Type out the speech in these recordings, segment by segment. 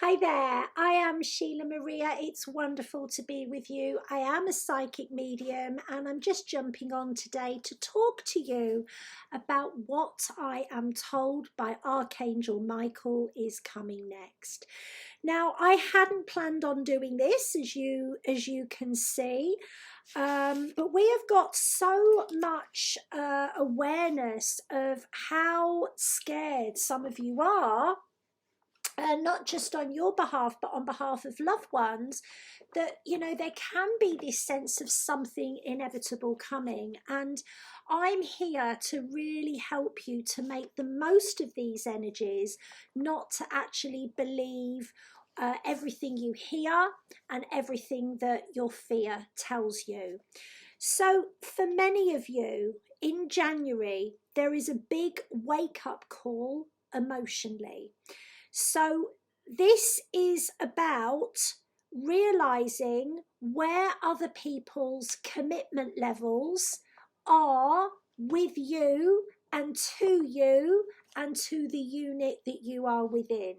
Hi there, I am Sheila Maria. It's wonderful to be with you. I am a psychic medium and I'm just jumping on today to talk to you about what I am told by Archangel Michael is coming next. Now, I hadn't planned on doing this as you can see, but we have got so much awareness of how scared some of you are, and not just on your behalf but on behalf of loved ones, that there can be this sense of something inevitable coming. And I'm here to really help you to make the most of these energies, not to actually believe everything you hear and everything that your fear tells you. So for many of you, in January there is a big wake up call emotionally. So this is about realizing where other people's commitment levels are with you and to the unit that you are within.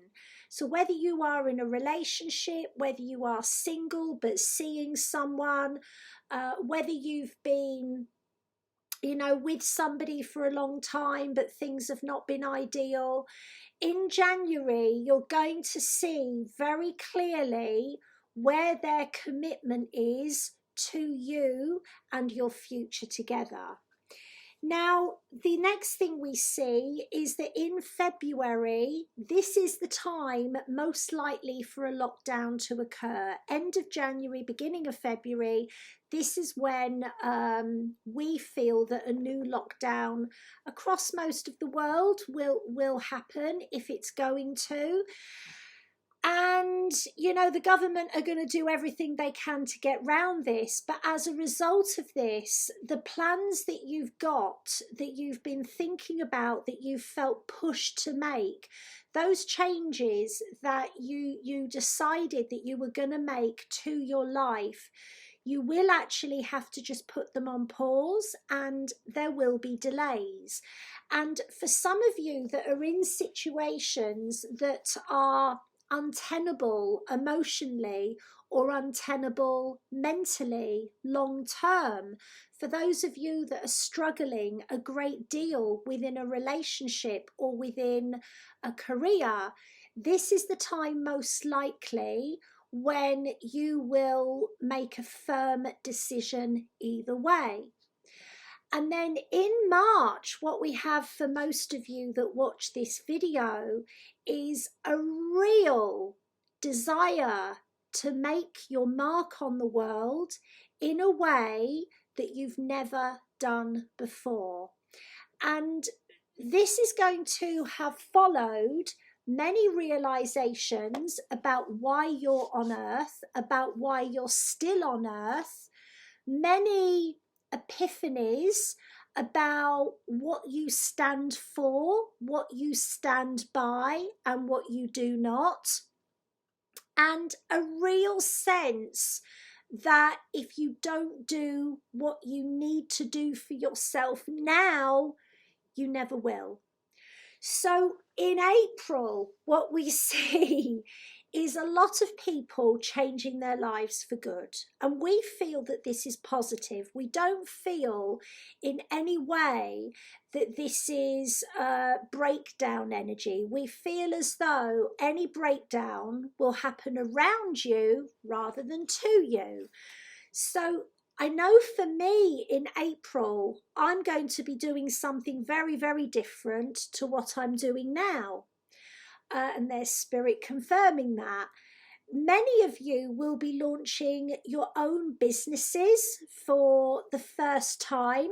So whether you are in a relationship, whether you are single but seeing someone, whether you've been with somebody for a long time but things have not been ideal, in January, you're going to see very clearly where their commitment is to you and your future together. Now, the next thing we see is that in February, this is the time most likely for a lockdown to occur. End of January, beginning of February, this is when we feel that a new lockdown across most of the world will happen, if it's going to. And the government are going to do everything they can to get round this, but as a result of this, the plans that you've got, that you've been thinking about, that you've felt pushed to make, those changes that you decided that you were going to make to your life, you will actually have to just put them on pause, and there will be delays. And for some of you that are in situations that are untenable emotionally or untenable mentally long term, for those of you that are struggling a great deal within a relationship or within a career, this is the time most likely when you will make a firm decision either way. And then in March, what we have for most of you that watch this video is a real desire to make your mark on the world in a way that you've never done before. And this is going to have followed many realizations about why you're on earth, about why you're still on earth, many epiphanies about what you stand for, what you stand by, and what you do not, and a real sense that if you don't do what you need to do for yourself now, you never will. So in April, what we see is a lot of people changing their lives for good. And we feel that this is positive. We don't feel in any way that this is breakdown energy. We feel as though any breakdown will happen around you rather than to you. So I know for me in April, I'm going to be doing something very, very different to what I'm doing now. And there's spirit confirming that. Many of you will be launching your own businesses for the first time.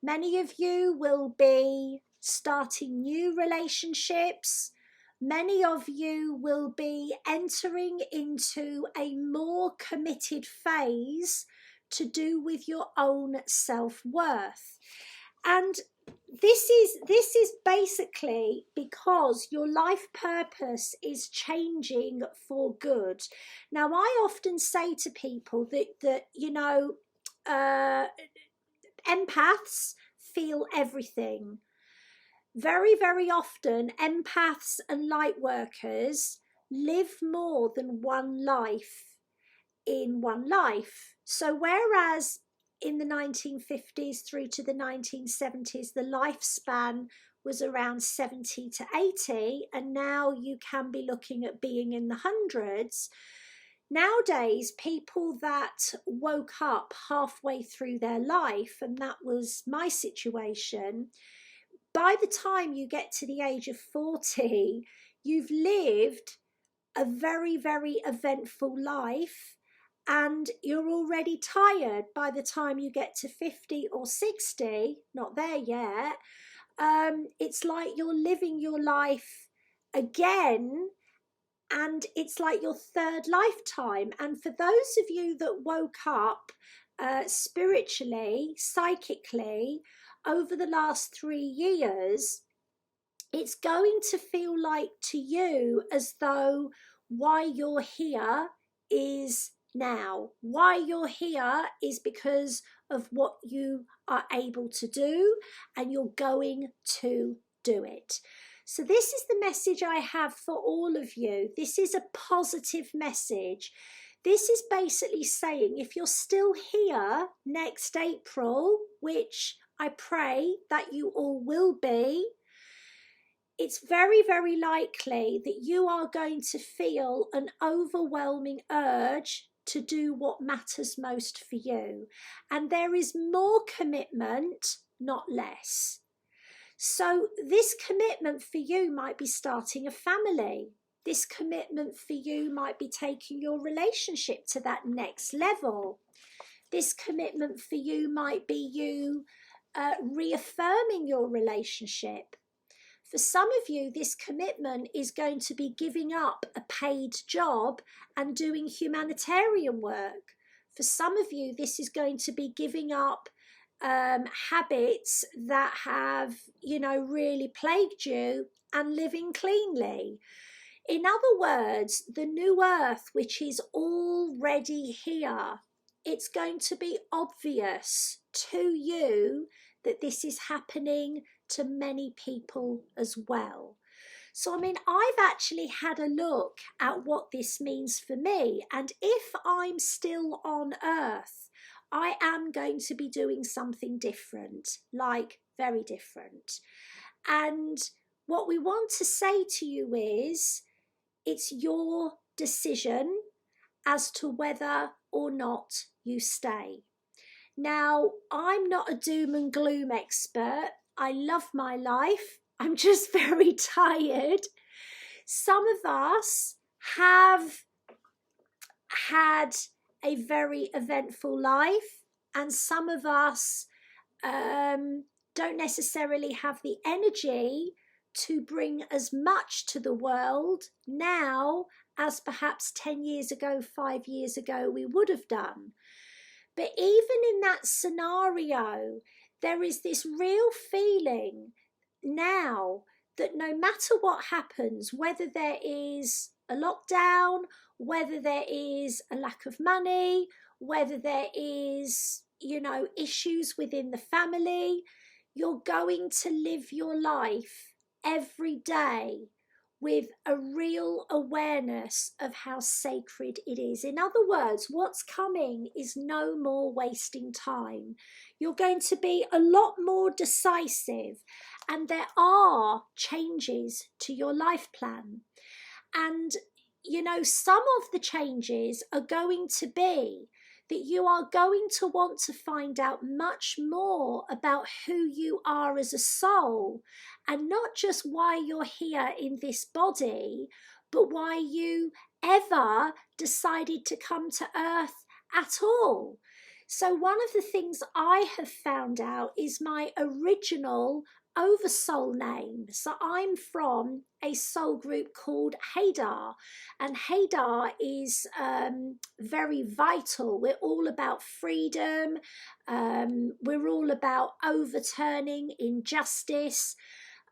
Many of you will be starting new relationships. Many of you will be entering into a more committed phase to do with your own self-worth. And this is basically because your life purpose is changing for good. Now, I often say to people that empaths feel everything. Very, very often, empaths and light workers live more than one life in one life. So whereas in the 1950s through to the 1970s, the lifespan was around 70 to 80, and now you can be looking at being in the hundreds. Nowadays, people that woke up halfway through their life, and that was my situation, by the time you get to the age of 40, you've lived a very, very eventful life, and you're already tired by the time you get to 50 or 60, not there yet. It's like you're living your life again, and it's like your third lifetime. And for those of you that woke up spiritually, psychically, over the last 3 years, it's going to feel like to you as though why you're here is now. Why you're here is because of what you are able to do, and you're going to do it. So this is the message I have for all of you. This is a positive message. This is basically saying if you're still here next April, which I pray that you all will be, it's very, very likely that you are going to feel an overwhelming urge to do what matters most for you. And there is more commitment, not less. So this commitment for you might be starting a family. This commitment for you might be taking your relationship to that next level. This commitment for you might be you reaffirming your relationship. For some of you, this commitment is going to be giving up a paid job and doing humanitarian work. For some of you, this is going to be giving up habits that have, really plagued you and living cleanly. In other words, the new earth, which is already here, it's going to be obvious to you that this is happening to many people as well. So, I've actually had a look at what this means for me. And if I'm still on earth, I am going to be doing something different, like very different. And what we want to say to you is, it's your decision as to whether or not you stay. Now, I'm not a doom and gloom expert. I love my life. I'm just very tired. Some of us have had a very eventful life, and some of us don't necessarily have the energy to bring as much to the world now as perhaps 10 years ago, 5 years ago we would have done. But even in that scenario, there is this real feeling now that no matter what happens, whether there is a lockdown, whether there is a lack of money, whether there is, issues within the family, you're going to live your life every day with a real awareness of how sacred it is. In other words, what's coming is no more wasting time. You're going to be a lot more decisive, and there are changes to your life plan. And, some of the changes are going to be that you are going to want to find out much more about who you are as a soul, and not just why you're here in this body, but why you ever decided to come to earth at all. So one of the things I have found out is my original oversoul name. So I'm from a soul group called Hadar, and Hadar is very vital. We're all about freedom. We're all about overturning injustice.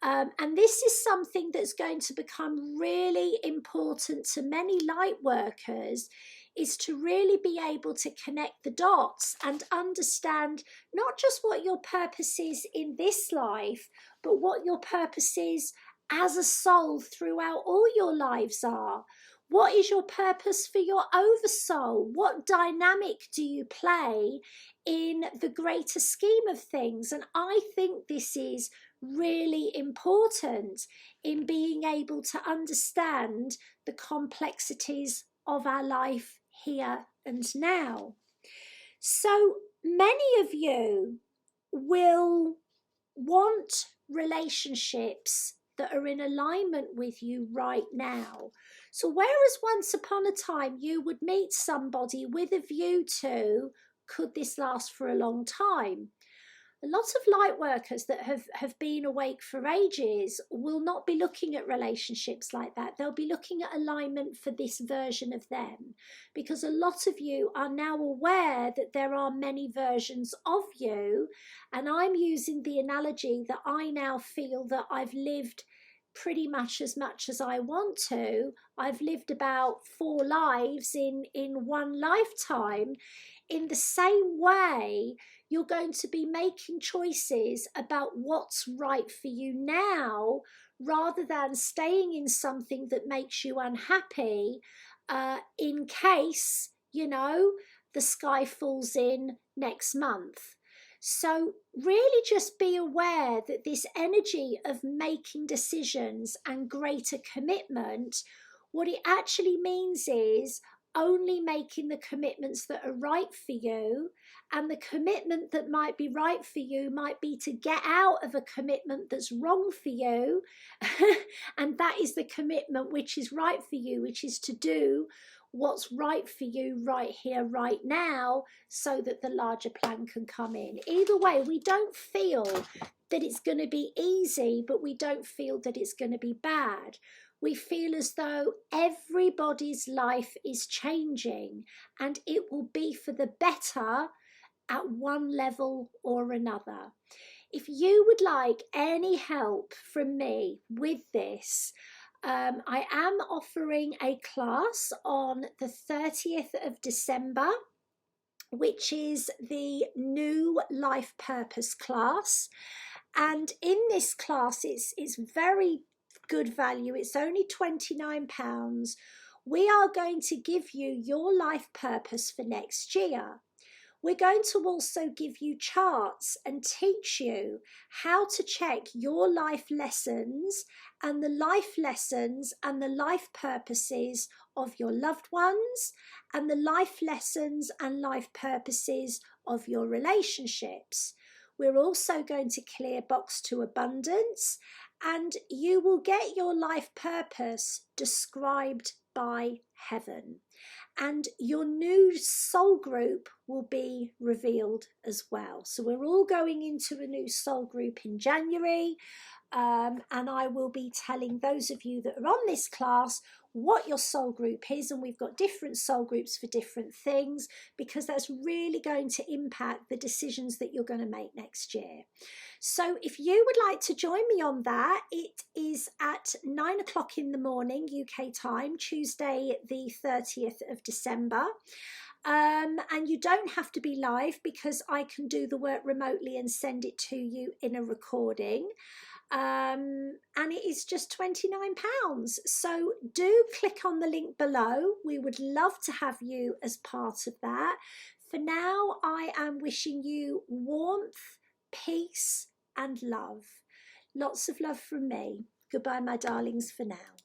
And this is something that's going to become really important to many light workers, is to really be able to connect the dots and understand not just what your purpose is in this life, but what your purpose is as a soul throughout all your lives are. What is your purpose for your oversoul? What dynamic do you play in the greater scheme of things? And I think this is really important in being able to understand the complexities of our life here and now. So many of you will want relationships that are in alignment with you right now. So whereas once upon a time you would meet somebody with a view to, could this last for a long time? A lot of light workers that have been awake for ages will not be looking at relationships like that. They'll be looking at alignment for this version of them, because a lot of you are now aware that there are many versions of you. And I'm using the analogy that I now feel that I've lived pretty much as I want to. I've lived about 4 lives in one lifetime. In the same way, you're going to be making choices about what's right for you now, rather than staying in something that makes you unhappy in case, you know, the sky falls in next month. So really just be aware that this energy of making decisions and greater commitment, what it actually means is only making the commitments that are right for you, and the commitment that might be right for you might be to get out of a commitment that's wrong for you. And that is the commitment which is right for you, which is to do what's right for you right here, right now, so that the larger plan can come in. Either way, we don't feel that it's going to be easy, but we don't feel that it's going to be bad. We feel as though everybody's life is changing, and it will be for the better at one level or another. If you would like any help from me with this, I am offering a class on the 30th of December, which is the New Life Purpose class. And in this class, it's very good value. It's only £29. We are going to give you your life purpose for next year. We're going to also give you charts and teach you how to check your life lessons and the life lessons and the life purposes of your loved ones, and the life lessons and life purposes of your relationships. We're also going to clear box to abundance, and you will get your life purpose described by heaven. And your new soul group will be revealed as well. So we're all going into a new soul group in January. And I will be telling those of you that are on this class what your soul group is, and we've got different soul groups for different things, because that's really going to impact the decisions that you're going to make next year. So if you would like to join me on that, it is at 9 o'clock in the morning UK time, Tuesday the 30th of December. And you don't have to be live, because I can do the work remotely and send it to you in a recording. And it is just £29. So do click on the link below. We would love to have you as part of that. For now, I am wishing you warmth, peace and love. Lots of love from me. Goodbye, my darlings, for now.